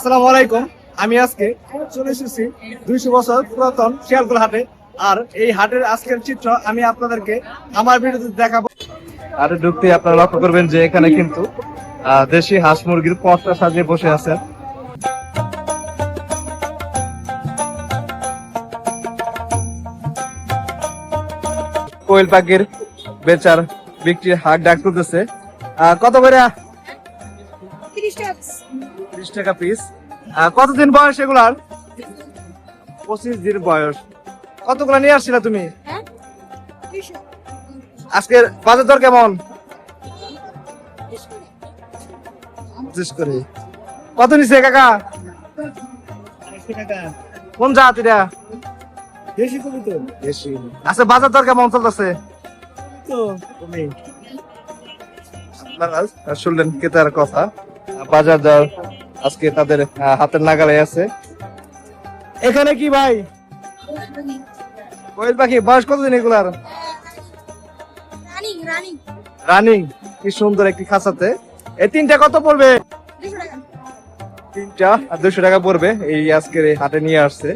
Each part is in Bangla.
আসসালামু আলাইকুম। আমি আজকে চলে এসেছি 200 বছর পুরাতন শিয়ালকোল হাটে। আর এই হাটের আজকের চিত্র আমি আপনাদেরকে আমার ভিডিওতে দেখাবো। হাটে ঢুকতে আপনারা লক্ষ্য করবেন যে এখানে কিন্তু দেশি হাঁস মুরগির পথটা সাজিয়ে বসে আছেন। কোয়েল পাখির বেচার বিক্রির হাট ডাক তুলতেছে। কত করে? 30 টাকা পিস। কতদিন বয়স এগুলার? 25 দিন বয়স। কতগুলো নিয়ে আসছিল তুমি? আজকের বাজার দর কেমন? 25 করে। কত নিছে কাকা? কোন জাত এটা? দেশি কবুতর। দেশি। আচ্ছা, বাজার দর কেমন চলতেছে? তো কমই। শুনলেন ক্রেতার কথা। বাজার দর আজকে তাদের হাতের নাগালে আছে। এখানে কি ভাই কোয়েল পাখি বয়স কতদিন এগুলার? রানিং। কি সুন্দর একটি খাঁচাতে। এই তিনটা কত পড়বে? তিনটা 200 টাকা পড়বে। এই আজকের এই হাটে নিয়ে আসছে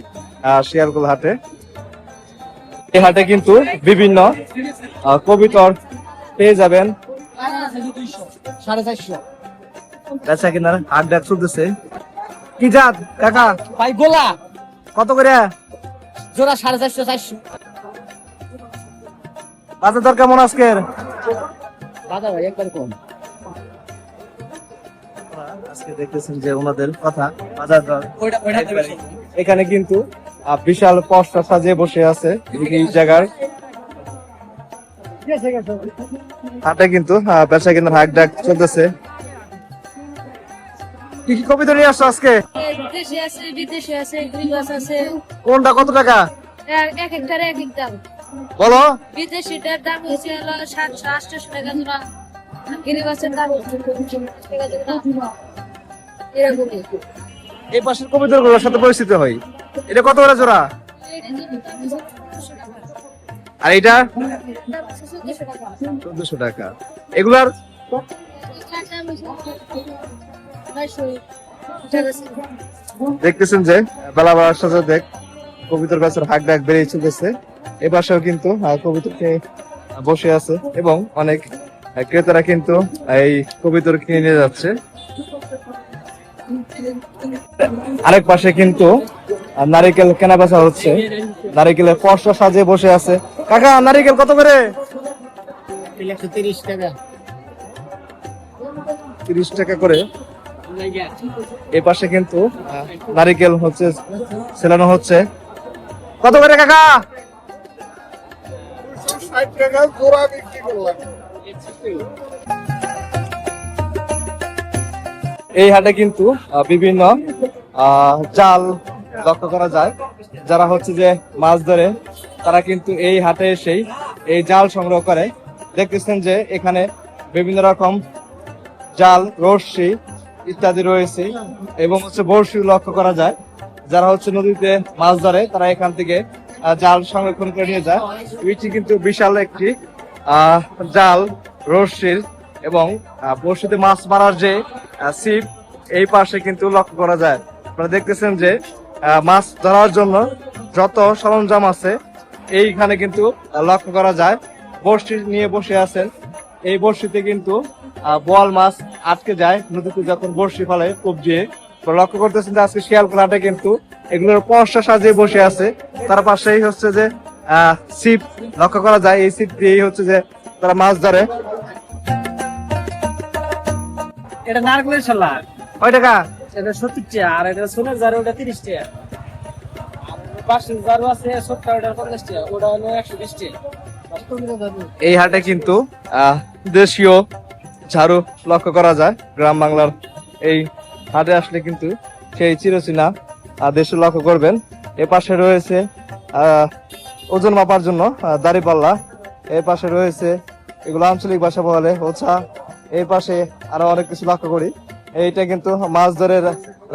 শিয়ালকোল হাটে। এই হাটে কিন্তু বিভিন্ন কবুতর পেয়ে যাবেন। 450 বেচা কিনার হাট ডাক চলতেছে। কি জাত কাকা? ভাই গোলা কত করে জোড়া? 450 400। বাজার দর কেমন আজকের? বাজার ভাই একবার কম। আজকে দেখতেছেন যে ওনাদের কথা বাজার দর এখানে কিন্তু বিশাল পশটা সাজিয়ে বসে আছে এই জায়গায়। হাটে কিন্তু বেচা কিনার হাট ডাক চলতেছে। কি কি কবিতা নিয়ে আসছো আজকে? দেশি আছে, বিদেশি আছে, গ্রিবাস আছে। কোনটা কত টাকা? এক একটার এক এক দাম। বলো। বিদেশিটার দাম হচ্ছে 700-800 টাকা জোড়া। গ্রিবাসের দাম টাকা জোড়া। এরকমই। এই পাশের কবিতাগুলোর সাথে পরিচিত হই। এটা কত করে জোড়া? আর এটা 1400 টাকা। এগুলার দেখতেছেন যে বেলা বাড়ার সাথে দেখ কবিতার গাছের হাক ডাক বেড়ে চলেছে। এ পাশেও কিন্তু কবিতাকে বসে আছে এবং অনেক ক্রেতারা কিন্তু এই কবিতর কিনে নিয়ে যাচ্ছে। আরেক পাশে কিন্তু নারিকেল কেনা বেচা হচ্ছে। নারিকেলের পশা সাজিয়ে বসে আছে। কাকা, নারিকেল কত করে? 130 টাকা। 30 টাকা করে। এই পাশে কিন্তু নারিকেল হচ্ছে সেলানো হচ্ছে। কত করে কাকা? 60 টাকা জোড়া বিক্রি করলাম। এই হাটে কিন্তু বিভিন্ন জাল লক্ষ্য করা যায়। যারা হচ্ছে যে মাছ ধরে তারা কিন্তু এই হাটে এসেই এই জাল সংগ্রহ করে। দেখতেছেন যে এখানে বিভিন্ন রকম জাল, রশ্মি ইত্যাদি রয়েছে এবং হচ্ছে বড়শি লক্ষ্য করা যায়। যারা হচ্ছে নদীতে মাছ ধরে তারা এখান থেকে জাল সংরক্ষণ করে নিয়ে যায়। এটি কিন্তু বিশাল একটি জাল, রশ্মির এবং বড়শিতে মাছ মারার যে ছিপ এই পাশে কিন্তু লক্ষ্য করা যায়। আপনারা দেখতেছেন যে মাছ ধরার জন্য যত সরঞ্জাম আছে এইখানে কিন্তু লক্ষ্য করা যায়। বড়শি নিয়ে বসে আছেন। এই বড়শিতে কিন্তু বোয়াল মাছ আটকে যায় নদীতে যখন বড়শি ফেলে কোপ দিয়ে। লক্ষ্য করতেছেন যে আজকে শিয়ালকোল হাটে কিন্তু এগুলোর পশা সাজিয়ে বসে আছে। তার পাশেই হচ্ছে যে ছিপ লক্ষ্য করা যায়। এই ছিপ দিয়েই হচ্ছে যে তারা মাছ ধরে। এটা নারকেলের ছালা। কয় টাকা? এটা 70 টাকা। আর এটা সোনার জার, ওটা 30 টাকা। আর বাঁশের জার আছে 70 টাকা, 50 টাকা। ওটা হলো 120 টাকা। এই হাটে কিন্তু দেশীয় ঝাড়ু লক্ষ্য করা যায়। গ্রাম বাংলার এই হাটে আসলে কিন্তু সেই চিরচেনা দেশ লক্ষ্য করবেন। এ পাশে রয়েছে ওজন মাপার জন্য দাড়িপাল্লা। এর পাশে রয়েছে এগুলো আঞ্চলিক ভাষা বলে ওছা। এই পাশে আরো অনেক কিছু লক্ষ্য করি। এইটা কিন্তু মাছ ধরে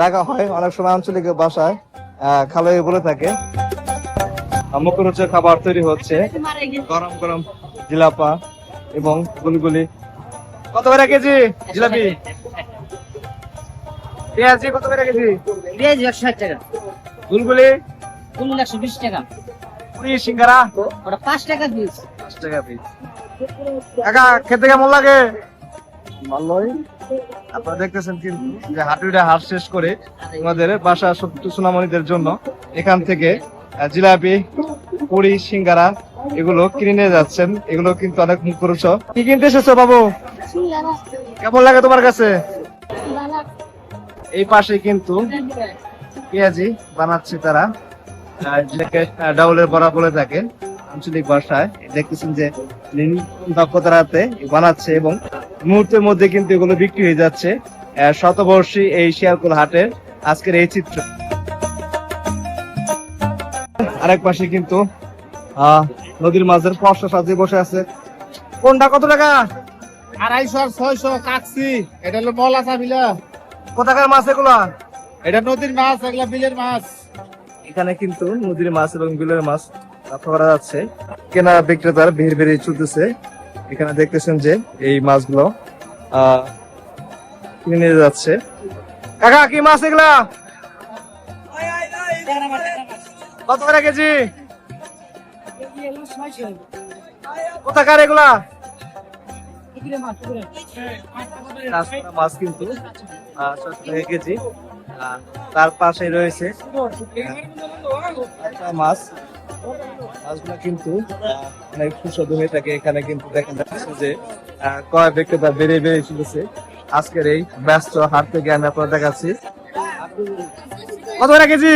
রাখা হয় অনেক সময় আঞ্চলিক ভাষায় খালই বলে থাকে। মুখরোচক খাবার তৈরি হচ্ছে। গরম গরম জিলাপা এবং গুলগুলি। কত করে কেজি জিলাপি? পেঁয়াজি কত করে কেজি? পেঁয়াজ 160 টাকা, ফুলগুলি ফুল 120 টাকা, পুরি সিঙ্গারা ওটা 5 টাকা পিস। 5 টাকা পিস। কাকা খেতে কেমন লাগে? ভালোই। আপনারা দেখতেছেন কিন্তু যে হাটুইটা হাট শেষ করে আমাদের বাসা সত্য সোনামণিদের জন্য এখান থেকে জিলাপি, পুরি, সিঙ্গারা এগুলো কিনে নিয়ে যাচ্ছেন। এগুলো কিন্তু অনেক মুখরোচ। কি কিনতে এসেছো বাবু? কেমন লাগে তোমার কাছে? এই পাশে কিন্তু পেঁয়াজি বানাচ্ছে তারা, যেটাকে ডাউলের বড়া বলে থাকে আঞ্চলিক ভাষায়। দেখতেছেন যে দক্ষতার হাতে বানাচ্ছে এবং মুহূর্তের মধ্যে কিন্তু এগুলো বিক্রি হয়ে যাচ্ছে। শতবর্ষী এই শিয়ালকুল হাটের আজকের এই চিত্র। আরেক পাশে কিন্তু নদীর মাঝের পশা সাজিয়ে বসে আছে। কোনটা কত টাকা? 250 আর 600 কাটছি। এটা হলো মলা চাবিলা। কোথাকার মাছ এগুলা? এটা নদীর মাছ, এগুলা বিলের মাছ। এখানে কিন্তু নদীর মাছ এবং বিলের মাছ লক্ষ্য করা যাচ্ছে। কেনা বিক্রেতার ভিড় বেড়ে চলতেছে। এখানে দেখতেছেন যে এই মাছগুলো কিনে নিয়ে যাচ্ছে। কাকা কি মাছ এগুলা? কত করে কেজি? কোথাকার এগুলা? মাছ কিন্তু 700 টাকা কেজি। তার পাশে রয়েছে মাছ। মাছগুলো কিন্তু অনেক সুস্বাদু হয়ে থাকে। এখানে কিন্তু দেখা যাচ্ছে যে কয় বিক্রেতা বেড়ে বেড়ে চলেছে। আজকের এই ব্যস্ত হাট থেকে আমি আপনার দেখাচ্ছি। কত করে কেজি?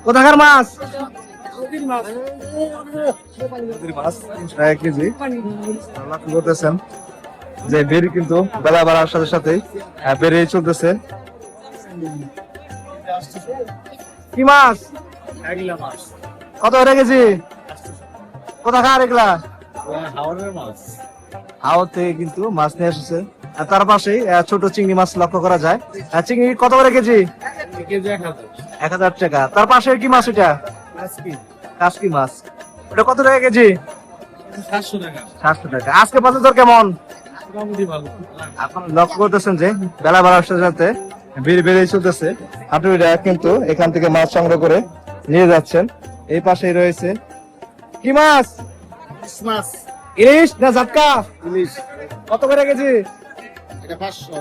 কোথাকার মাছ? নদীর মাছ 300 টাকা কেজি। লক্ষ্য করতেছেন যে বেড়ে কিন্তু বেলা বাড়ার সাথে সাথে বেড়ে চলতেছে। কি মাছ? কত করে কেজি? কোথাকার এগুলা? হাওর থেকে কিন্তু মাছ নিয়ে এসেছে। আর তার পাশেই ছোট চিংড়ি মাছ লক্ষ্য করা যায়। চিংড়ি কত করে কেজি? 1000 টাকা। তার পাশে কি মাছ এটা? কাসকি মাছ। ওটা কত টাকা কেজি? 700 টাকা। আজকে বাজার দর কেমন? আপনারা লক্ষ্য করতেছেন যে বেলা বাড়ার সাথে সাথে ভিড় বেড়ে চলতেছে। হাটুইরা কিন্তু এখান থেকে মাছ সংগ্রহ করে নিয়ে যাচ্ছেন। এই পাশেই রয়েছে কি মাছ? মাছ। ইলিশ না জাটকা? ইলিশ। কত করে কেজি? এটা 500।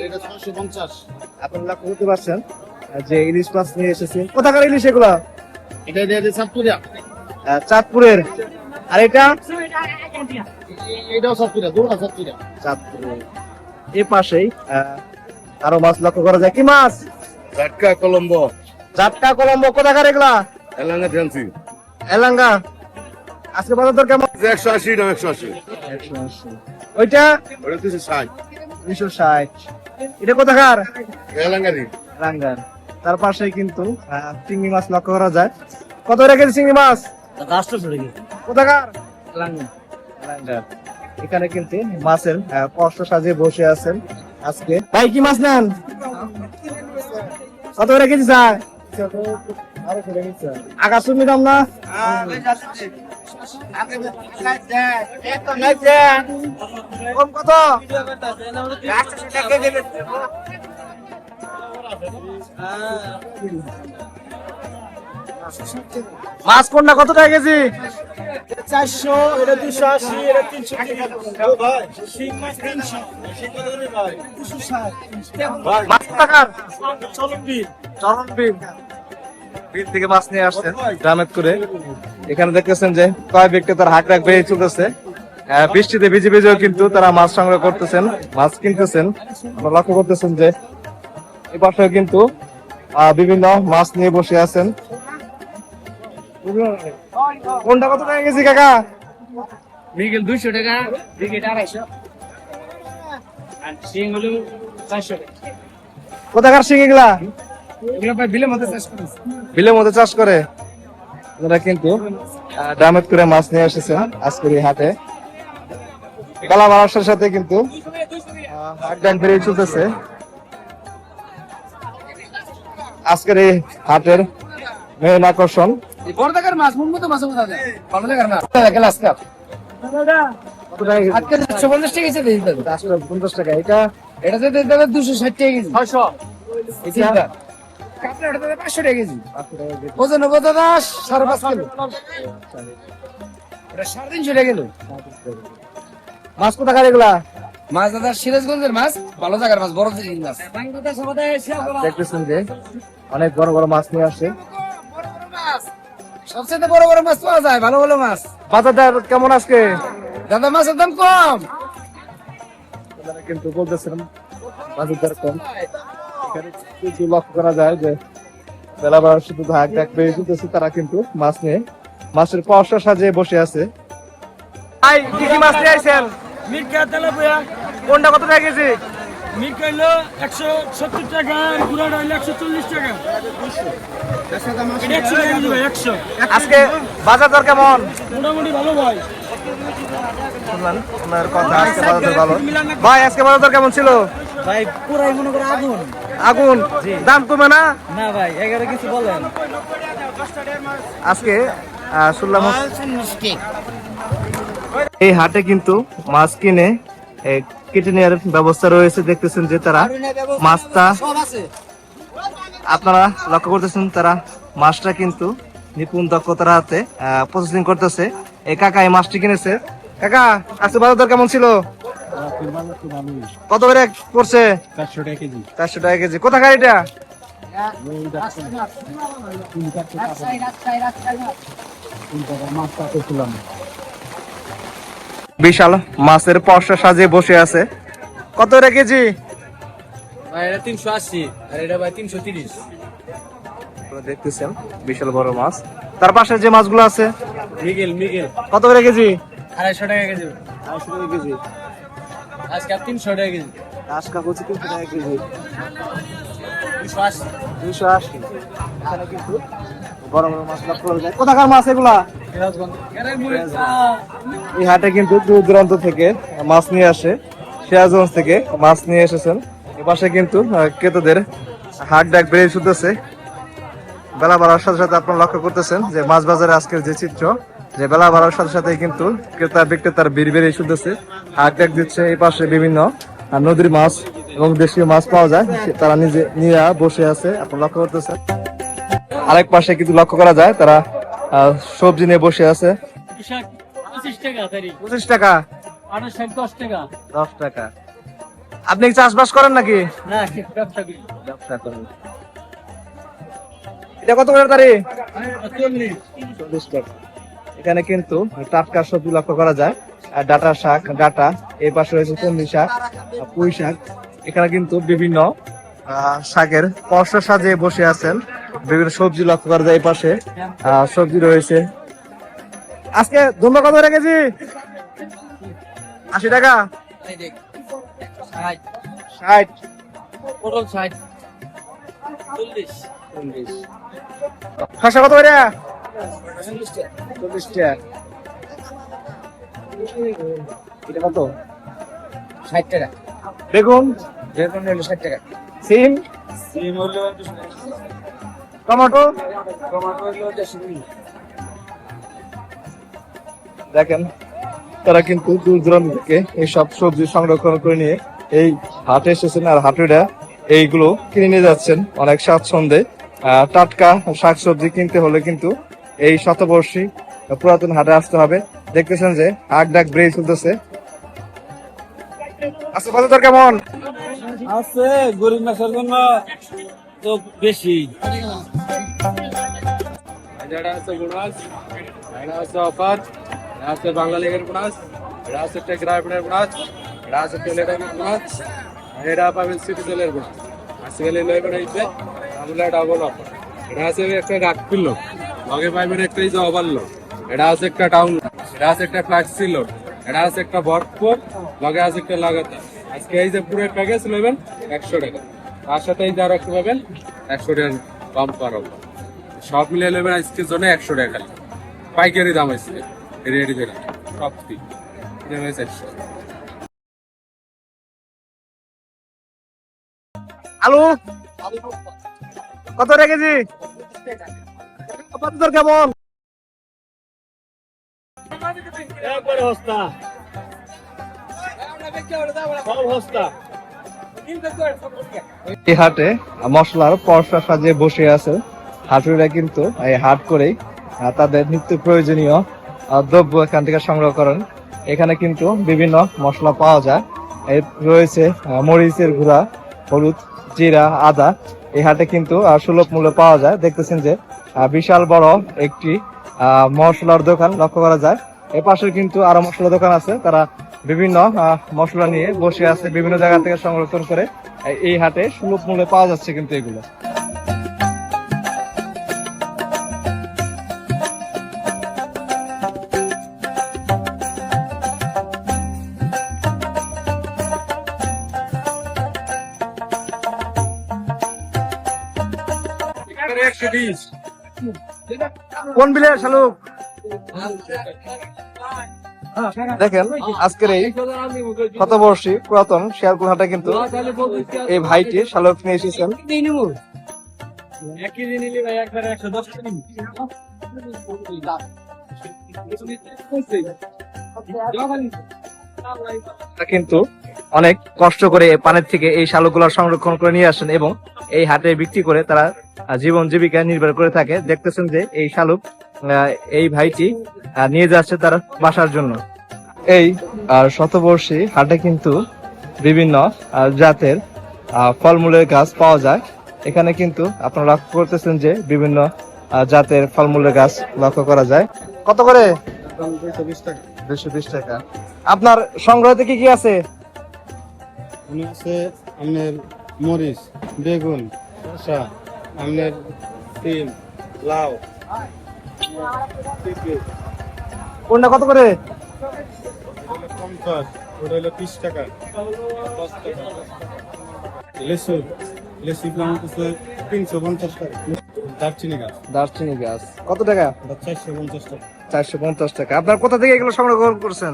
এটা 650। আপনারা লক্ষ্য করতে পারছেন যে ইলিশ মাছ নিয়ে এসেছে। কোথাকার ইলিশ এগুলা? এটা দিয়ে সাতপুরা। চাঁদপুরের। আর এটা? এটাও সাতপুরা, দুর্গা সাতপুরা। চাঁদপুরের। এই পাশেই আরো মাছ লক্ষ্য করা যায়। কি মাছ? জাটকা কলম্বো। জাটকা কলম্বো। কোথাকার এগুলা? Elanga fancy. এলাঙ্গা। আজকে বাজার দর কেমন? 180 না 180। 180। ওইটা? ওটা 360। 260। এটা কোথাকার? এলাঙ্গারি। এলাঙ্গার। তার পাশেই কিন্তু চিংড়ি মাছ লক্ষ্য করা যায়। কত রেখেছে চিংড়ি মাছ? 800 টাকা। কোথাকার? এলাঙ্গার। এখানে কিন্তু মাছের পষ্ট সাজিয়ে বসে আছেন আজকে। ভাই কি মাছ নেন? কত করে কেজি চায়? আকাশ তুমি দাম না? কম কত? মাছ কোনটা কত টাকা কেজি? 400, এটা 280, এটা 300 ভাই। শিং মাছ 300। শিং কত করে ভাই? 260। মাছ টাকার চলন বিল। চরণ বিল। বিল থেকে মাছ নিয়ে আসছেন গ্রামের করে। এখানে দেখতেছেন যে কয় বিক্রেতার হাট রাখ বেড়ে চলতেছে। বৃষ্টিতে ভিজে ভিজেও কিন্তু তারা মাছ সংগ্রহ করতেছেন, মাছ কিনতেছেন। আমরা লক্ষ্য করতেছেন যে এই পাশেও কিন্তু বিভিন্ন মাছ নিয়ে বসে আছেন। কোনটা কত টাকা কেজি কাকা? মৃগেল 200 টাকা, ব্রিগেড 250। আর শিং হলো 400 টাকা। কোথাকার শিং এগুলা? এগুলো ভাই বিলের মধ্যে চাষ করে। বিলের মধ্যে চাষ করে। ওরা কিন্তু ডামেট করে মাছ নিয়ে এসেছেন আজকের এই হাটে। বেলা বাড়ার সাথে সাথে কিন্তু হাট ডাক বেড়ে চলতেছে। আজকের এই হাটের মেন আকর্ষণ বড় টাকার মাছ, মুন্মতো মাছ কোথা যায়? ভালো টাকার মাছ। Glass cup. কত টাকা কেজি? আজকে 150 টাকা কেজি দিতে হবে। 450 টাকা। এটা এটা দিতে হবে 260 টাকা কেজি। 600। এটা কাপড় এটা 500 টাকা কেজি। 500 টাকা কেজি। ওজন হবে দাদা 5.5 কিলো। এটা 350 টাকা কিলো। মাছ কোথাকার এগুলা? মাছ দাদা সিরাজগঞ্জের মাছ, ভালো জায়গার মাছ, বড় জিনিস মাছ। দেখতেছেন যে অনেক বড় বড় মাছ নিয়ে আসে। সবচেয়ে বড় বড় মাছ পাওয়া যায়, ভালো ভালো মাছ। বাজারদার কেমন আজকে? দাদা মাছের দাম কম। আপনারা কিন্তু বলতেছিলাম বাজারদার কম। এখানে কিছু লক্ষ্য করা যায় যে বেলা বার শুধু ভাগ ডাক পেয়ে যেতেছে, তারা কিন্তু মাছ নিয়ে মাছের পসরা সাজিয়ে বসে আছে। ভাই কি কি মাছ নিয়ে আইছেন? মির্কা তেলাপিয়া কোনটা কত টাকা কেজি? মির্কা হইলো 170 টাকা, আর গুড়াটা হইলো 140 টাকা। এটা 100 টাকা কেজি ভাই, 100। আজকে বাজার দর কেমন? মোটামুটি ভালো ভাই। শুনলেন ওনার কথা, আজকে বাজার দর ভালো। ভাই আজকে বাজার দর কেমন ছিল? ভাই পুরাই মনে করে আগুন। আগুন, দাম কমে না? না ভাই 11 কিছু বলেন। আজকে শুনলাম এই হাটে কিন্তু মাছ কিনে কেটে নেওয়ার ব্যবস্থা রয়েছে। দেখতেছেন যে তারা মাছটা, আপনারা লক্ষ্য করতেছেন তারা মাছটা কিন্তু নিপুণ দক্ষতার হাতে প্রসেসিং করতেছে। এই কাকা এই মাছটি কিনেছে। কাকা আজকে বাজার দর কেমন ছিল? কত করে পড়ছে? 400 টাকা কেজি। 400 টাকা কেজি। কোথাকার এটা? বিশাল মাছের পসরা সাজিয়ে বসে আছে। কত করে কেজি? ভাই এটা 380 আর এটা ভাই 330। আপনারা দেখতেছেন বিশাল বড় মাছ। তার পাশে যে মাছগুলো আছে মিগেল কত করে কেজি? 250 টাকা কেজি। 250 টাকা কেজি। আজকে 300 টাকা কেজি। আজকা হচ্ছে 300 টাকা কেজি। 280। 280। এখানে কিন্তু বড় বড় মাছ লক্ষ্য করা যায়। কোথাকার মাছ এগুলা? এই হাটে কিন্তু দূর দূরান্ত থেকে মাছ নিয়ে আসে। সিরাজগঞ্জ থেকে মাছ নিয়ে এসেছেন। এপাশে কিন্তু ক্রেতাদের হাট ডাক বেড়ে শুতেছে। বেলা বাড়ার সাথে সাথে আপনারা লক্ষ্য করতেছেন যে মাছ বাজারে আজকের যে চিত্র, যে বেলা বাড়ার সাথে সাথে কিন্তু ক্রেতা বিক্রেতার ভিড় বেড়ে শুতেছে, হাট ডাক দিচ্ছে। এই পাশে বিভিন্ন নদীর মাছ এবং দেশীয় মাছ পাওয়া যায়, তারা নিজে নিয়ে বসে আছে, আপনারা লক্ষ্য করতেছেন। আরেক পাশে কিন্তু লক্ষ্য করা যায় তারা সবজি নিয়ে বসে আছে। 25 টাকা তারি। 25 টাকা। 60 10 টাকা। 10 টাকা। আপনি কি চাষবাস করেন নাকি? না ব্যবসা করি। ব্যবসা করেন। এটা কত করে তারি? 40 টাকা। এখানে কিন্তু টাটকা সবজি লক্ষ্য করা যায়। আর ডাটা শাক, ডাটা, এই পাশে রয়েছে কলমি শাক, পুঁই শাক। এখানে কিন্তু বিভিন্ন শাকের পসরা সাজিয়ে বসে আছেন। বিভিন্ন সবজি লক্ষ্য করা যায়। এই পাশে সবজি রয়েছে। আজকে ধুন্দা কত করে কেজি? 80 টাকা। 60। পটল 60। 40। শসা কত করে? 40 টাকা। এটা কত? 60 টাকা। বেগুন? বেগুন হলো 60 টাকা। সিম? সিম হলো টমেটো? টমেটো হলো 150। দেখেন তারা কিন্তু দূর দূরান্ত থেকে এই সব সবজি সংরক্ষণ করে নিয়ে এই হাটে এসেছেন, আর হাটুরা এইগুলো কিনে নিয়ে যাচ্ছেন অনেক স্বাচ্ছন্দ্যে। টাটকা শাকসবজি কিনতে হলে কিন্তু এই শতবর্ষী পুরাতন হাটে আসতে হবে। দেখতেছেন যে হাট ডাক বেড়ে চলতেছে। আচ্ছা বাজার দর কেমন? আছে গরিব মাছের জন্য তো বেশি। এটা আছে গুণাস, এটা আছে অফার, এটা আছে বাংলা লেগের গুণাস, এটা আছে একটা গ্রামের গুণাস, এটা আছে তেলের গুণাস, এটা পাবেন সিটিজেলের গুণাস। আজকে লেবেন এইতে তাহলে ডাবল অফার। এটা আছে একটা ডাক কিলো, লগে পাইবেন একটা এই যে ওভারলো, এটা আছে একটা টাউন, এটা আছে একটা ফ্ল্যাক্সি লোড, এটা আছে একটা ভরপুর, লগে আছে একটা লাগাতার। আজকে এই যে পুরো প্যাকেজ নেবেন 100 টাকা, তার সাথে এই যে আর একটু পাবেন 100 টাকা কম পারো। সব মিলিয়ে নেবেন আজকের জন্য 100 টাকা খালি, পাইকারি দাম আছে রেডি করে সব ঠিক এটা হয়েছে 100। আলু কত টাকা কেজি? বাজার দর কেমন? একবারে সস্তা। এই হাটে মশলার পরশা সাজিয়ে বসে আছে হাটুরা, কিন্তু এই হাট করেই তাদের নিত্য প্রয়োজনীয় দ্রব্য এখান থেকে সংগ্রহ করেন। এখানে কিন্তু বিভিন্ন মশলা পাওয়া যায়। এই রয়েছে মরিচের গুঁড়া, হলুদ, জিরা, আদা। এই হাটে কিন্তু সুলভ মূল্যে পাওয়া যায়। দেখতেছেন যে বিশাল বড় একটি মশলার দোকান লক্ষ্য করা যায়। এ পাশে কিন্তু আরো মশলা দোকান আছে, তারা বিভিন্ন মশলা নিয়ে বসে আছে, বিভিন্ন জায়গা থেকে সংরক্ষণ করে এই হাটে সুলভ মূল্যে পাওয়া যাচ্ছে কিন্তু এগুলো। কোন বিলের শালুক? দেখেন আজকের এই শতবর্ষী পুরাতন শেয়ারপুর হাটে কিন্তু এই ভাইটি শালুক নিয়ে এসেছেন। কিন্তু অনেক কষ্ট করে পানির থেকে এই শালুকগুলো সংরক্ষণ করে নিয়ে আসেন এবং এই হাটে বিক্রি করে তারা জীবন জীবিকা নির্ভর করে থাকে। দেখতেছেন যে এই শালুক এই ভাইটি নিয়ে যাচ্ছে তার বাসার জন্য। এই শতবর্ষী হাটে কিন্তু বিভিন্ন জাতের ফলমূলের গাছ পাওয়া যায়। এখানে কিন্তু আপনারা লক্ষ্য করতেছেন যে বিভিন্ন জাতের ফলমূলের গাছ লক্ষ্য করা যায়। কত করে? 220 টাকা। আপনার সংগ্রহতে কি কি আছে? আছে আপনার মরিচ, বেগুন, শসা, আপনার সিম, লাউ। কোনটা কত করে? 50, ওটা হলো 30 টাকা। লেসু, লেসু দাম হচ্ছে 350 টাকা। দারচিনি গাছ কত টাকা? 450 টাকা। 450 টাকা। আপনার কোথা থেকে এগুলো সংগ্রহ করছেন?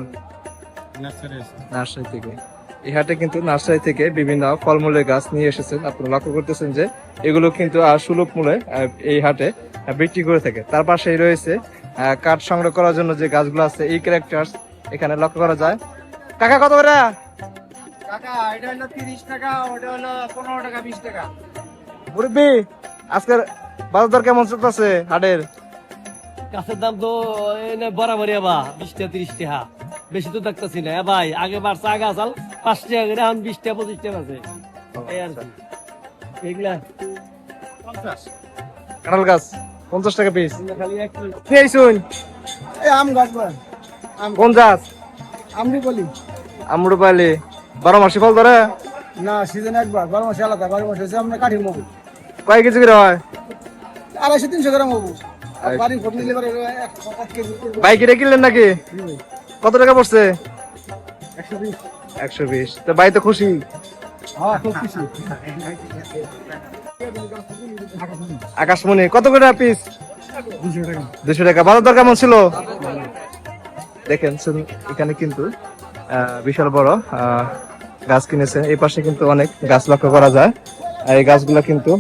নার্সারি থেকে। এই হাটে কিন্তু নার্সারি থেকে বিভিন্ন ফলমূলের গাছ নিয়ে এসেছেন। আপনারা লক্ষ্য করতেছেন যে এগুলো কিন্তু সুলভ মূল্যে এই হাটে বিক্রি করে থাকে। তার পাশেই রয়েছে কাঠ সংগ্রহ করার জন্য যে গাছগুলো আছে, এই ক্যারেক্টার এখানে লক্ষ্য করা যায়। কাকা কত করে? কাকা এটা হলো 30 টাকা, ওটা হলো 15 টাকা, 20 টাকা। মুরব্বি, আজকের বাজার দর কেমন চলতেছে হাটের? গাছের দাম তো বরাবরই 20 টাকা 30 টাকা, বেশি তো দেখতেছি না ভাই। আগে বাড়ছে, আগে আসাল 5 টাকা করে, এখন 20 টাকা 25 টাকা আছে। এই আর কি এগুলা 50 কাঁঠাল গাছ 50 টাকা পিস। খালি একটু শুন, এই আম গাছ কোন গাছ? আমরি বলি আমরুপালি 12 মাসে ফল ধরে না, সিজন একবার, 12 মাসে আলাদা। 12 মাসে হচ্ছে আমরা কাঠি মগু, কয় কেজি করে হয়? 250-300 গ্রাম মগু। আর বাড়ির ফট নিলে পরে 1 কেজি। বাইকে কিনলেন নাকি? কত টাকা পড়ছে? 120। তো ভাই তো খুশি? হ্যাঁ, খুব খুশি। আকাশমণি কত করে পিস? 200 টাকা। 200 টাকা। বাজার দর কেমন ছিল? দেখেন এখানে কিন্তু বিশাল বড় গাছ কিনেছে। এই পাশে কিন্তু অনেক গাছ লক্ষ্য করা যায়। আর এই গাছগুলো কিন্তু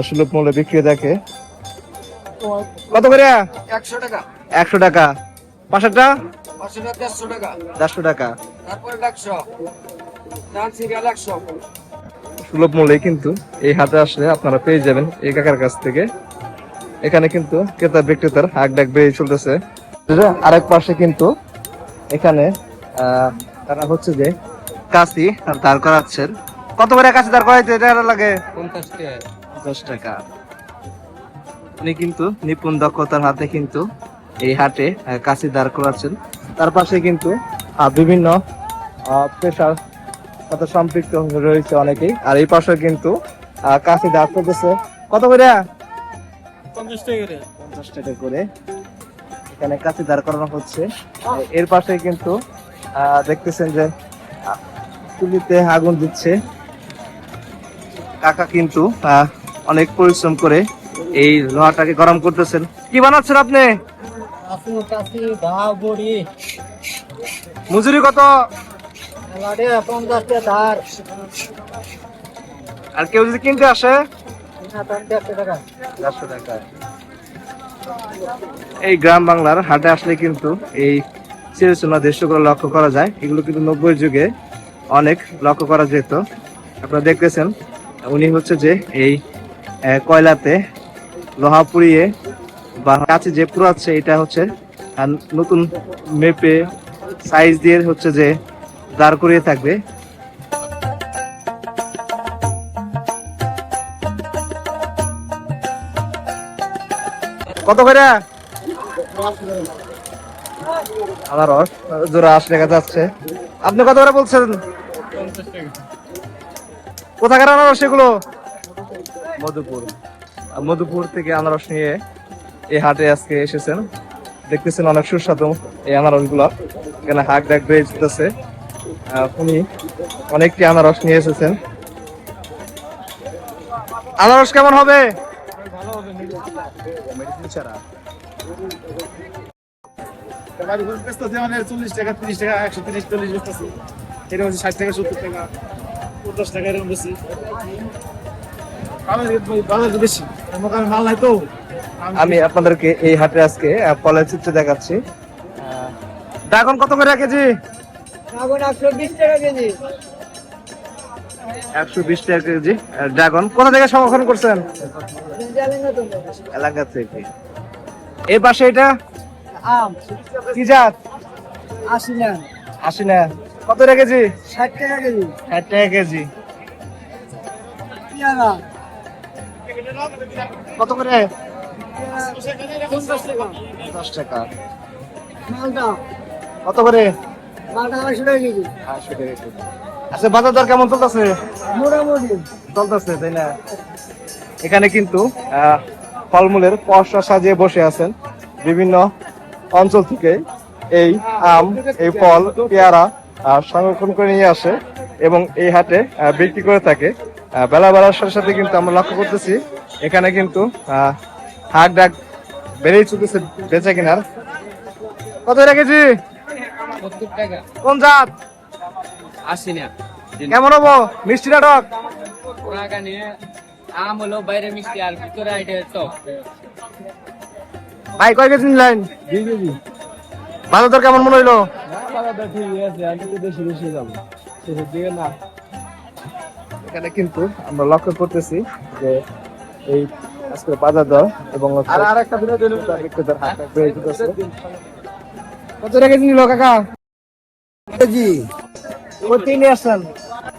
সুলভ মূল্যে বিক্রি থাকে। কত করে? 100 টাকা। 100 টাকা। পাশেরটা 150 টাকা। 150 টাকা। তারপরে 100 ডান্সি গেল 100। সুলভ মূল্যে কিন্তু এই হাটে আসলে আপনারা পেয়ে যাবেন এই কাকার কাছ থেকে। এখানে কিন্তু ক্রেতা বিক্রেতার হাক ডাক বেড়ে চলতেছে। আরেক পাশে কিন্তু এখানে তারা হচ্ছে যে কাশি দাঁড় করাচ্ছেন। কত করে কাশি দাঁড় করাইতে এটা লাগে? 50 টাকা। উনি কিন্তু নিপুণ দক্ষতার হাতে কিন্তু এই হাটে কাশি দাঁড় করাচ্ছেন। তার পাশে কিন্তু বিভিন্ন পেশার সাথে সম্পৃক্ত রয়েছে অনেকেই। আর এই পাশে কিন্তু কাশি দাঁড় করতেছে। কত করে? 50 টাকা করে। 50 টাকা করে এখানে কাশি দাঁড় করানো হচ্ছে। এর পাশে কিন্তু দেখতেছেন যে চুলিতে আগুন দিচ্ছে। কাকা কিন্তু অনেক পরিশ্রম করে এই লোহাটাকে গরম করতেছেন। কি বানাচ্ছেন আপনি? মজুরি কত? 50 টাকা। আর কেউ যদি কিনতে আসে? 150 টাকা। 400 টাকা। এই গ্রাম বাংলার হাটে আসলে কিন্তু এই চিরচেনা দৃশ্যগুলো লক্ষ্য করা যায়। এগুলো কিন্তু 90 যুগে অনেক লক্ষ্য করা যেত। আপনারা দেখতেছেন উনি হচ্ছে যে এই কয়লাতে লোহা পুড়িয়ে বা কাছে যে পুরাচ্ছে এটা হচ্ছে নতুন মেপে সাইজ দিয়ে হচ্ছে যে দাঁড় করিয়ে থাকবে। কত করে আনারস জোড়া 80 টাকা যাচ্ছে। আপনি কত করে বলছেন? কোথাকার আনারস এগুলো? মধুপুর। মধুপুর থেকে আনারস নিয়ে এই হাটে আজকে এসেছেন। দেখতেছেন অনেক সুস্বাদু এই আনারস গুলো। এখানে হাক ডাক বেয়ে যেতেছে। উনি অনেকটি আনারস নিয়ে এসেছেন। আনারস কেমন হবে? মেডিসিন ছাড়া। 40 টাকা 30 টাকা 130 40 বেচতেছি। এটা হচ্ছে 60 টাকা 70 টাকা 50 টাকা এরকম বেশি। বাজার বেশি মোকামে মাল নাই তো। আমি আপনাদেরকে এই হাটে আজকে ফলের চিত্র দেখাচ্ছি। ড্রাগন কত করে কেজি? ড্রাগন 120 টাকা কেজি। 120 টাকা কেজি ড্রাগন। কোথা থেকে সংরক্ষণ করছেন? এলাকা থেকে। এই পাশে এটা আম কি জাত? 80 না 80 না। কত টাকা কেজি? 60 টাকা কেজি। 60 টাকা কেজি। পেয়ারা কত করে? 50 টাকা। 10 টাকা। মালটা কত করে? মালটা 200 টাকা কেজি। 800 টাকা কেজি। আচ্ছা বাজার দর কেমন চলতেছে? মোটামুটি চলতেছে তাই না? এখানে কিন্তু ফলমূলের পসরা সাজিয়ে বসে আছেন বিভিন্ন অঞ্চল থেকে এই আম, এই ফল, পেয়ারা সংরক্ষণ করে নিয়ে আসে এবং এই হাটে বিক্রি করে থাকে। বেলা বাড়ার সাথে সাথে কিন্তু আমরা লক্ষ্য করতেছি এখানে কিন্তু হাক ডাক বেড়েই চলতেছে বেচা কেনার। কত রেখেছি? 70 টাকা। কোন জাত? 80 না। কেমন হবো? মিষ্টি না টক? ওখানে আম হলো বাইরে মিষ্টি আর ভিতরে আইটে টক। ভাই কয় কেজি নিলেন? 2 কেজি। বাজার দর কেমন মনে হইলো? বাজারটা ঠিক আছে, আমি তো বেশি বেশি যাবো শেষের দিকে না। এখানে কিন্তু আমরা লক্ষ্য করতেছি যে এই আজকে বাজার দর এবং আরেকটা ভিডিও দিন। বিক্রেতার হাত বেড়ে যেতেছে। কত টাকা কেজি নিল কাকা? কেজি কোথায় নিয়ে আসছেন?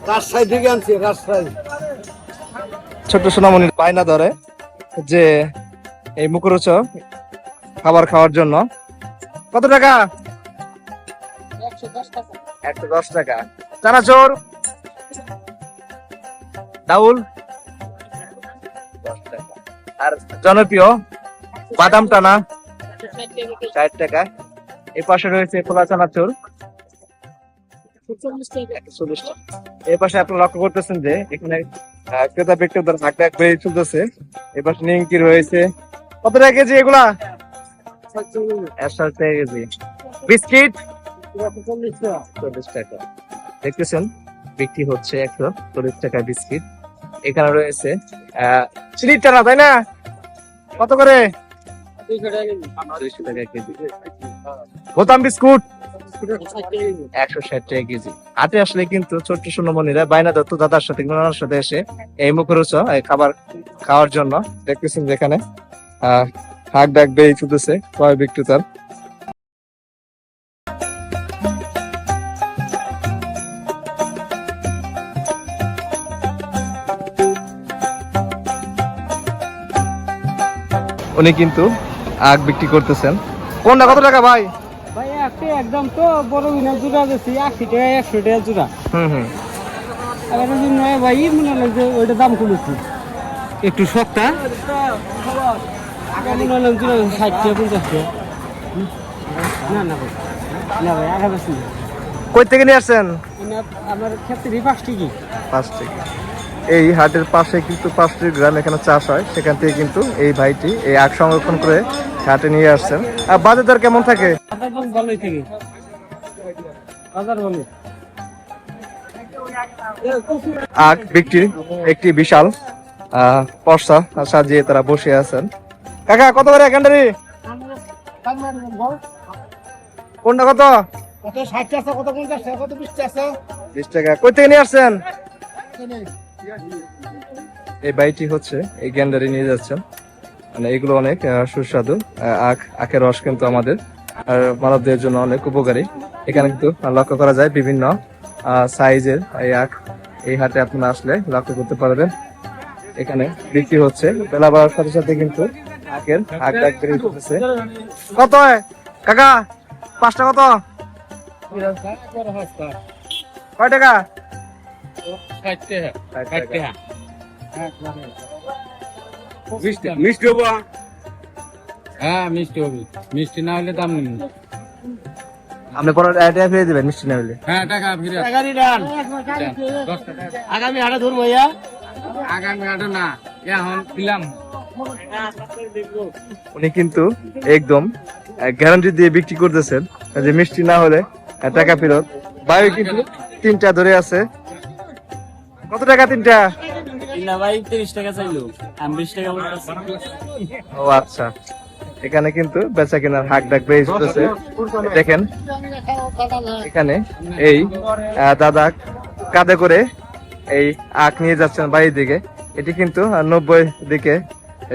রাজশাহী থেকে আনছি, রাজশাহী। ছোট্ট সোনামণির পায়না ধরে যে এই মুখরোচক খাবার খাওয়ার জন্য। কত টাকা? 110 টাকা। চানাচুর ডাউল 10 টাকা। আর জনপ্রিয় বাদাম টানা 60 টাকা। এই পাশে রয়েছে খোলা চানাচুর 140 টাকা। এই পাশে আপনি লক্ষ্য করতেছেন যে এখানে ক্রেতা বিক্রেতার ভাগ ডাক বেড়ে চলতেছে। এই পাশে নিমকি রয়েছে। কত টাকা কেজি এগুলা? 160 টাকা কেজি। বিস্কিট 40 টাকা। দেখতেছেন বিক্রি হচ্ছে 140 টাকা বিস্কিট। এখানে রয়েছে চিনির টানা তাই না? কত করে? 200 টাকা কেজি। বোতাম বিস্কুট 160 টাকা কেজি। হাটে আসলে কিন্তু ছোট্ট সোনামণিরা বায়না দত্ত দাদার সাথে নানার সাথে এসে এই মুখরোচক এই খাবার খাওয়ার জন্য দেখতেছেন যেখানে হাক ডাক বেয়ে চলতেছে ক্রয় বিক্রেতার। উনি কিন্তু আখ বিক্রি করতেছেন। কোনটা কত টাকা ভাই? ভাই একটা একদম তো বড় বিনা জোড়া দিচ্ছি 80 টাকা 100 টাকা জোড়া। হুম। আর যদি নয় ভাই মনে হয় যে ওইটা দাম কমেছে একটু শক্তা। মনে হলো জোড়া 60 টাকা 50 টাকা। না না ভাই, না ভাই আগে বেশি। কই থেকে নিয়ে আসছেন? আমার ক্ষেত্রে 5 টাকা। 5 টাকা। এই হাটের পাশে কিন্তু 5টি গ্রাম এখানে চাষ হয়, সেখান থেকে কিন্তু এই ভাইটি এই আখ সংরক্ষণ করে হাটে নিয়ে আসছেন। আর বাজার দর কেমন থাকে? বাজার ভালোই থাকে, বাজার ভালো। আখ বিক্রির একটি বিশাল পর্সা সাজিয়ে তারা বসে আছেন। কাকা কত করে ক্যান্ডারি? কোনটা কত? কত 60 আছে, কত 50 আছে, কত 20 আছে। 20 টাকা। কই থেকে নিয়ে আসছেন? এই বাইটি হচ্ছে এই গ্যান্ডারি নিয়ে যাচ্ছেন, মানে এগুলো অনেক সুস্বাদু। আখের রস কিন্তু আমাদের মানবদের জন্য অনেক উপকারী। এখানে কিন্তু লক্ষ্য করা যায় বিভিন্ন সাইজের এই আখ। এই হাটে আপনারা আসলে লক্ষ্য করতে পারবেন। এখানে বিক্রি হচ্ছে, বেলা বাড়ার সাথে সাথে কিন্তু আখ ডাক বেড়ে উঠতেছে। কত হয় কাকা? 5টা কত? কয় টাকা? 60 টাকা। মিষ্টি হবো? হ্যাঁ মিষ্টি হবে, মিষ্টি না হলে দাম নেই। আপনি পরে টাকা ফিরে দেবেন মিষ্টি না হলে? হ্যাঁ টাকা ফিরে টাকারই ডান। আগামী হাটে ধরবো ইয়া। আগামী হাটে না, এখন দিলাম। উনি কিন্তু একদম গ্যারান্টি দিয়ে বিক্রি করতেছেন যে মিষ্টি না হলে টাকা ফেরত। ভাই কিন্তু 3টা ধরে আছে। কত টাকা 3টা? না ভাই 30 টাকা চাইলো, আমি 20 টাকা বলতেছি। ও আচ্ছা, এখানে কিন্তু বেচা কেনার হাক ডাক বেড়ে চলতেছে। দেখেন এখানে এই দাদা কাঁধে করে এই আখ নিয়ে যাচ্ছেন বাড়ির দিকে। এটি কিন্তু 90 দিকে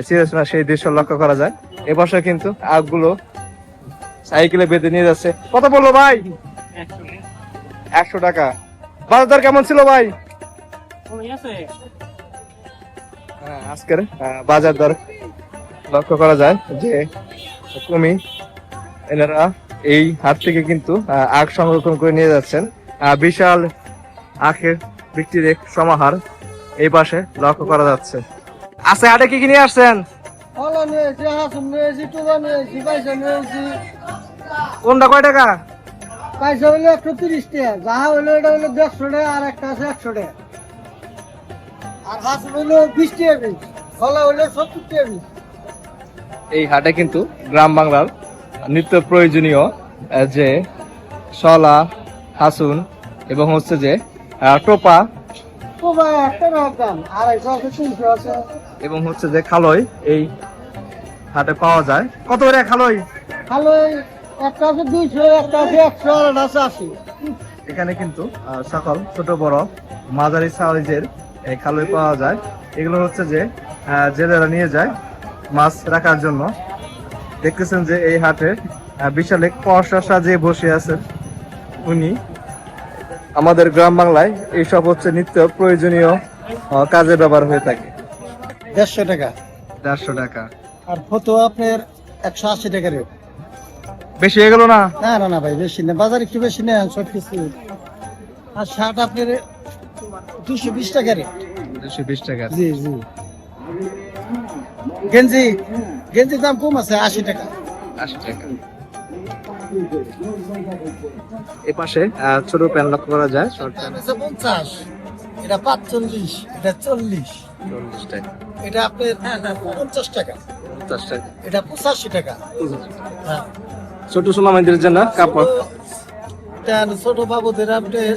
সিরাজনা সেই দৃশ্য লক্ষ্য করা যায়। এবছর কিন্তু আখগুলো সাইকেলে বেঁধে নিয়ে যাচ্ছে। কত বললো ভাই? 100 টাকা। বাজার দর কেমন ছিল ভাই? আজকের বাজার দর লক্ষ্য করা যায় যে কমই। এনারা এই হাট থেকে কিন্তু আখ সংরক্ষণ করে নিয়ে যাচ্ছেন। বিশাল আখের বিক্রির এক সমাহার এই পাশে লক্ষ্য করা যাচ্ছে। আচ্ছা, হাটে কি কি নিয়ে আসছেন? কোনটা কয় টাকা? পয়সা হলো 130 টাকা, যাহা হলো এটা হলো 150 টাকা, আর একটা আছে 100 টাকা। আর হাঁস হলো 20 টাকা পিস, ফলা হলো 70 টাকা পিস। এই হাটে কিন্তু গ্রাম বাংলার নিত্য প্রয়োজনীয় যে শলা, হাসুন এবং হচ্ছে যে টোপা তো ভাই একটা দাম 250 আছে, 300 আছে। এবং হচ্ছে যে খালই এই হাটে পাওয়া যায়। কত করে খালই? ভালো, একটা আছে 200, একটা আছে 100, আর একটা আছে 80। এখানে কিন্তু সকল ছোট বড় মাঝারি সাইজের এই খালই পাওয়া যায়। এগুলো হচ্ছে যে জেলেরা নিয়ে যায় মাছ রাখার জন্য। দেখতেছেন যে এই হাটে বিশাল এক পশা সাজিয়ে বসে আছেন উনি। আমাদের গ্রাম বাংলায় এইসব হচ্ছে নিত্য প্রয়োজনীয় কাজে ব্যবহার হয়ে থাকে। 150 টাকা। 150 টাকা। আর ফটো আপনার 180 টাকা রেট। বেশি হয়ে গেল না? না না না ভাই, বেশি না, বাজার একটু বেশি নেই সব কিছু। আর শার্ট আপনার 220 টাকা রেট। 220 টাকা। জি জি। গেঞ্জি, গেঞ্জির দাম কম আছে, 80 টাকা। 80 টাকা। এ পাশে ছোট প্যান্ট লক্ষ্য করা যায়, শর্ট প্যান্ট 50, এটা 45, এটা 40, 40 টাকা। এটা আপনার 50 টাকা, 50 টাকা। এটা 85 টাকা। হ্যাঁ, ছোট সোনামাইদের জন্য কাপড় এটা ছোট বাবুদের আপনার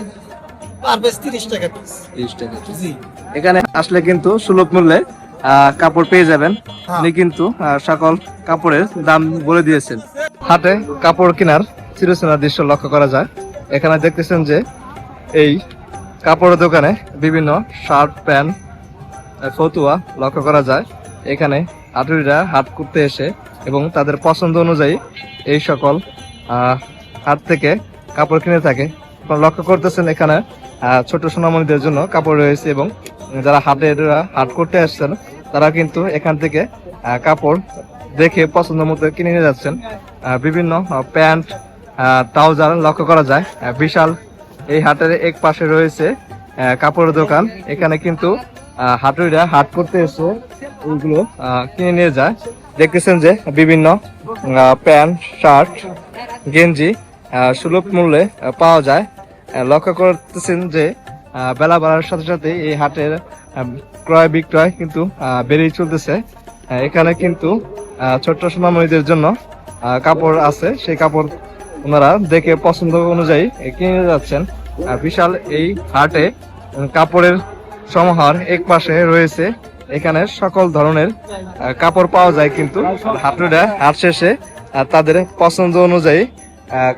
পার পিস 30 টাকা পিস। 30 টাকা। জি। এখানে আসলে কিন্তু সুলভ মূল্যে কাপড় পেয়ে যাবেন। উনি কিন্তু সকল কাপড়ের দাম বলে দিয়েছেন। হাটে কাপড় কেনার চিরচেনা দৃশ্য লক্ষ্য করা যায়। এখানে দেখতেছেন যে এই কাপড়ের দোকানে বিভিন্ন শার্ট, প্যান্ট, ফতুয়া লক্ষ্য করা যায়। এখানে হাটুরিরা হাট করতে এসে এবং তাদের পছন্দ অনুযায়ী এই সকল হাট থেকে কাপড় কিনে থাকে। আপনারা লক্ষ্য করতেছেন এখানে ছোট সোনামণিদের জন্য কাপড় রয়েছে এবং যারা হাট করতে আসছেন তারা কিন্তু এখান থেকে কাপড় দেখে পছন্দ মতো কিনে নিয়ে যাচ্ছেন। বিভিন্ন প্যান্ট, ট্রাউজার লক্ষ্য করা যায়। বিশাল এই হাটের এক পাশে রয়েছে কাপড়ের দোকান। এখানে কিন্তু হাটুরিরা হাট করতে এসে ওইগুলো কিনে নিয়ে যায়। দেখতেছেন যে বিভিন্ন প্যান্ট, শার্ট, গেঞ্জি সুলভ মূল্যে পাওয়া যায়। লক্ষ্য করতেছেন যে বেলা বাড়ার সাথে সাথে এই হাটের ক্রয় বিক্রয় কিন্তু বেড়েই চলতেছে। এখানে কিন্তু ছোট্ট সোনামণিদের জন্য কাপড় আছে, সেই কাপড় ওনারা দেখে পছন্দ অনুযায়ী কিনে যাচ্ছেন। বিশাল এই হাটে কাপড়ের সমাহার এক পাশে রয়েছে। এখানে সকল ধরনের কাপড় পাওয়া যায়, কিন্তু হাটুরা হাট শেষে তাদের পছন্দ অনুযায়ী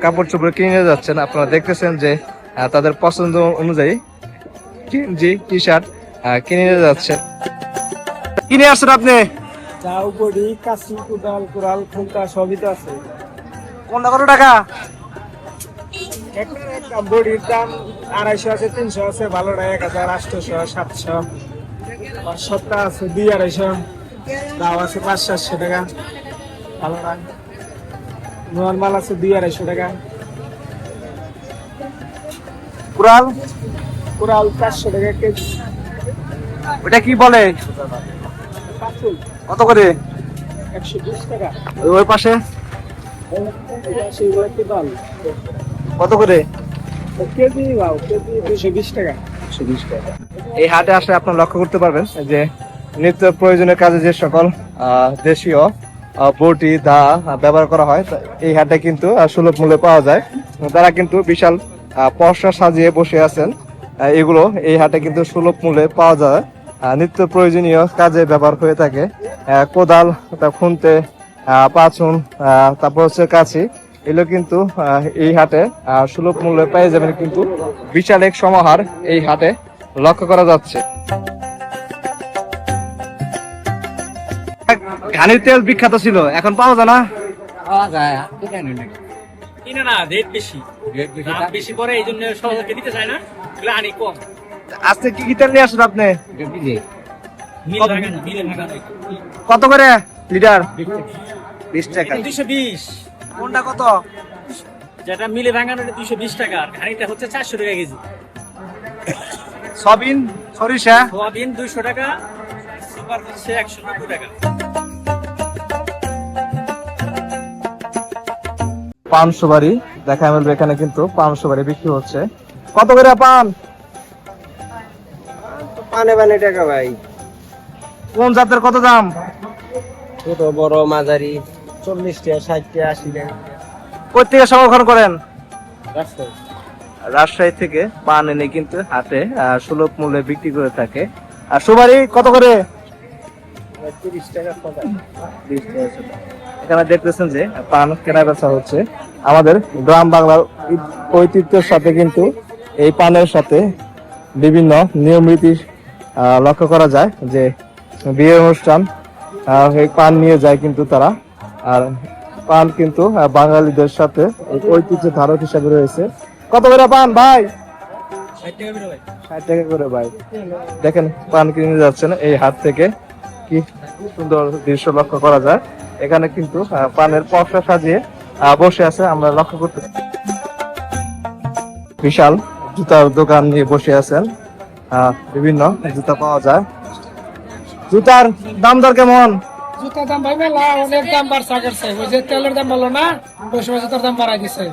কাপড় চোপড় কিনে যাচ্ছেন। আপনারা দেখতেছেন যে তাদের পছন্দ অনুযায়ী গেঞ্জি টি শার্ট কিনে যাচ্ছে। কিনে আসছেন আপনি? চাউ বড়ি কাশি কুদাল কুড়াল খুলতা সবই তো আছে। কোনটা কত টাকা? একটা বড়ির দাম 250 আছে, 300 আছে, ভালোটা 1000, 800, 700, 500 আছে, 250, দাও আছে 500-700 টাকা, ভালোটা নর্মাল আছে 250 টাকা, কুড়াল কুড়াল 400 টাকা কেজি, ওটা কি বলে? পাঁচুল কত করে? 120 টাকা, ওই পাশে সেইগুলো কুদাল কত করে? কেজি দাও, কেজি 220 টাকা। এই হাটে আসলে আপনারা লক্ষ্য করতে পারবেন যে নিত্য প্রয়োজনীয় কাজে যে সকল দেশীয় বটি দা ব্যবহার করা হয় তা এই হাটে কিন্তু সুলভ মূল্যে পাওয়া যায়। তারা কিন্তু বিশাল পসরা সাজিয়ে বসে আছেন। এগুলো এই হাটে কিন্তু সুলভ মূল্যে পাওয়া যায়। নিত্য প্রয়োজনীয় কাজে ব্যবহার হয়ে থাকে। কোদাল, খুন্তে, পাঁচুন, তারপর হচ্ছে কাছি, এগুলো কিন্তু এই হাটে সুলভ মূল্যে পেয়ে যাবেন। কিন্তু বিশাল এক সমাহার এই হাটে লক্ষ্য করা যাচ্ছে। ঘানির তেল বিখ্যাত ছিল, এখন পাওয়া যায় না। কিনে না, রেট বেশি, দাম বেশি পরে এই জন্য সহজে দিতে চায় না, এগুলো আনি কম। আজকে কি কি তেল নিয়ে আসছেন আপনি? মিল লাগানো, মিলের লাগানো। কত করে লিটার? 20 টাকা। 220, কোনটা কত? যেটা মিলে ভাঙানো 220 টাকা, আর ঘানিটা হচ্ছে 400 টাকা কেজি। সবিন, সরিষা সোয়াবিন 200 টাকা, সুপার হচ্ছে 190 টাকা। পান সুপারি দেখা মিলবে এখানে, কিন্তু পান সুপারি বিক্রি হচ্ছে। কত করে পান? পানে পানে টাকা ভাই, কোন জাতের কত দাম? ছোট বড় মাঝারি 40 টাকা, 60 টাকা, 80 টাকা। কই থেকে সংরক্ষণ করেন? রাজশাহী থেকে পান এনে কিন্তু হাটে সুলভ মূল্যে বিক্রি করে থাকে। আর সুপারি কত করে? 30 টাকা খোদা। 20 টাকা সুপারি। এখানে দেখতেছেন যে পান কেনা বেচা হচ্ছে। আমাদের গ্রাম বাংলার ঐতিহ্যের সাথে কিন্তু এই পানের সাথে বিভিন্ন নিয়ম রীতি লক্ষ্য করা যায়। যে বিয়ের অনুষ্ঠান এই পান নিয়ে যায় কিন্তু তারা। আর পান কিন্তু বাঙালিদের সাথে এক ঐতিহ্য ধারক হিসাবে রয়েছে। কত করে পান ভাই? 60 টাকা করে ভাই। দেখেন পান কিনে যাচ্ছেন এই হাট থেকে, কি সুন্দর দৃশ্য লক্ষ্য করা যায়। এখানে কিন্তু পানের পসরা সাজিয়ে বসে আছে, আমরা লক্ষ্য করতে। বিশাল জুতার দোকান নিয়ে বসে আছেন, বিভিন্ন জুতা পাওয়া যায়। জুতার দাম দর কেমন? জুতার দাম ভাই মেলা, অনেক দাম বাড়ছে করছে। ওই যে তেলের দাম ভালো না, ওই সময় জুতার দাম বাড়াই দিছে।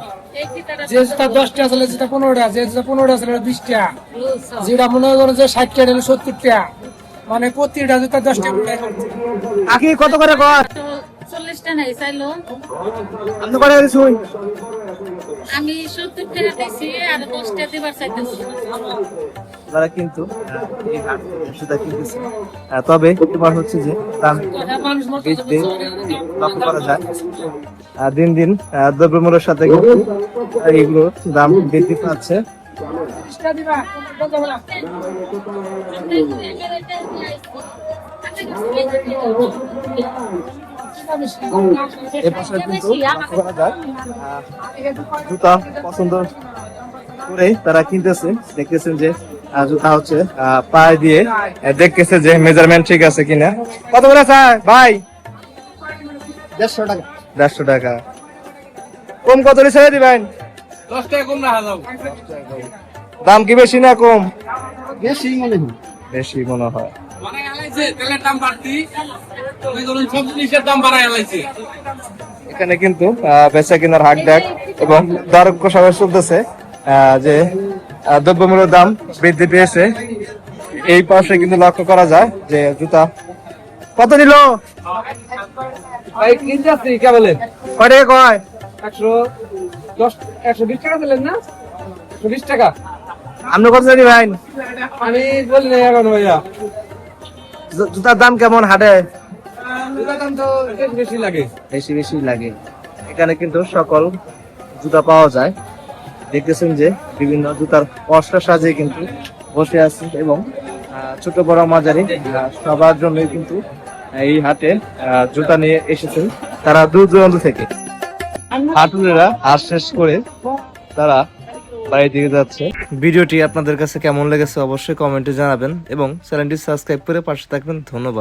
যে জুতা 10 টাকা ছিল, জুতা 15 টাকা, যে জুতা 15 টাকা ছিল 20 টাকা, যেটা মনে করো যে 60 টাকা 70 টাকা, মানে প্রতিটা জুতা 10 টাকা করে করছে। আখি কত করে কর? 40 টাকা নাই চাইলো, আপনি করে দিছুন? আমি 70 টাকা দিছি আর 10 টাকা দিবার চাইতেছি। তারা কিন্তু এই হাট থেকে জুতা কিনতেছে। তবে এবার হচ্ছে যে দাম বৃদ্ধি লক্ষ্য করা যায়। দিন দিন দ্রব্যমূল্যের সাথে কিন্তু এগুলো দাম বৃদ্ধি পাচ্ছে। এপাশে কিন্তু লক্ষ্য করা যায় জুতা পছন্দ করে তারা কিনতেছে। দেখতেছেন যে জুতা হচ্ছে পায়ে দিয়ে দেখতেছে যে মেজারমেন্ট ঠিক আছে কিনা। কত করে চায় ভাই? 150 টাকা। 150 টাকা। কম কত ছেড়ে দিবেন? 10 টাকা কম রাখা যাও। দাম কি বেশি না কম? বেশি মনে হয়। বেশি মনে হয়। মানে আলাইছে তেলের দাম বাড়তি, ওই ধরুন সব জিনিসের দাম বাড়ায় আলাইছে। এখানে কিন্তু বেচা কেনার হাট ডাক এবং দর কষাকষি চলতেছে। যে দ্রব্যমূল্যের দাম বৃদ্ধি পেয়েছে এই পাশে কিন্তু লক্ষ্য করা যায় যে জুতা কত নিল ভাই কিনতে আসছি কে বলেন? কয় টাকা কয়? 120 টাকা দিলেন না? 120 টাকা। আপনি কত জানি ভাই? আমি বলি না এখন ভাইয়া, জুতার দাম কেমন হাটে? জুতার দাম তো বেশি লাগে। বেশি বেশি লাগে। এখানে কিন্তু সকল জুতা পাওয়া যায়। দেখতেছেন যে বিভিন্ন জুতার পসরা সাজিয়ে কিন্তু বসে আছে এবং ছোট বড় মাঝারি সবার জন্যই কিন্তু এই হাটে জুতা নিয়ে এসেছেন তারা দূর দূরান্ত থেকে। হাটুরেরা হাট শেষ করে তারা বাড়ির দিকে যাচ্ছে। ভিডিওটি আপনাদের কাছে কেমন লেগেছে অবশ্যই কমেন্টে জানাবেন এবং চ্যানেলটি সাবস্ক্রাইব করে পাশে থাকবেন। ধন্যবাদ।